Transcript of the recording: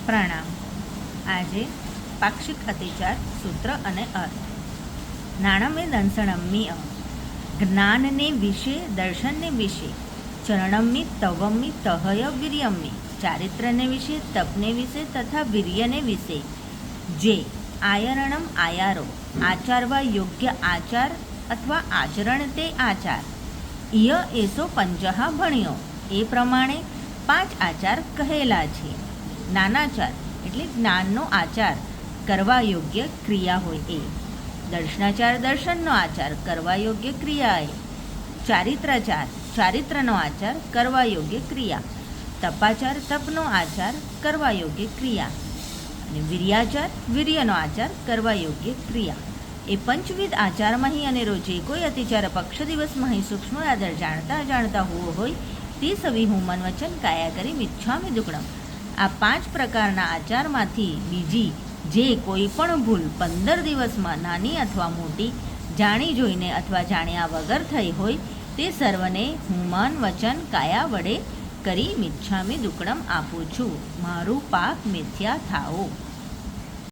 પ્રણામ. આજે પાક્ષિક અતિચાર સૂત્ર અને અર્થ. નાણમે દંસણમ્મી જ્ઞાનને વિશે દર્શનને વિશે, ચરણમ્મી તવમ્મી તહય વીર્યમ્મી, ચારિત્રને વિશે તપને વિશે તથા વીર્યને વિશે. જે આયરણમ આયારો, આચારવા યોગ્ય આચાર અથવા આચરણ તે આચાર. ઇય એસો પંચહા ભણ્યો, એ પ્રમાણે 5 આચાર કહેલા છે. નાનાચાર એટલે જ્ઞાનનો આચાર કરવા યોગ્ય ક્રિયા હોય એ. દર્શનાચાર દર્શનનો આચાર કરવા યોગ્ય ક્રિયા એ. ચારિત્રાચાર ચારિત્રનો આચાર કરવા યોગ્ય ક્રિયા. તપાચાર તપનો આચાર કરવા યોગ્ય ક્રિયા. અને વીર્યાચાર વીર્યનો આચાર કરવા યોગ્ય ક્રિયા. એ પંચવિધ આચારમાંહી અને રોજે કોઈ અતિચાર પક્ષ દિવસમાંહી સૂક્ષ્મ આદર જાણતા અજાણતા હોવો હોય તે સવી હું મન વચન કાયા કરી મિચ્છામિ દુક્કડમ. આ 5 પ્રકારના આચારમાંથી બીજી જે કોઈ પણ ભૂલ 15 દિવસમાં નાની અથવા મોટી, જાણી જોઈને અથવા જાણ્યા વગર થઈ હોય તે સર્વને હું મન વચન કાયા વડે કરી મિચ્છામિ દુક્કડમ આપું છું. મારું પાપ મિથ્યા થાઓ.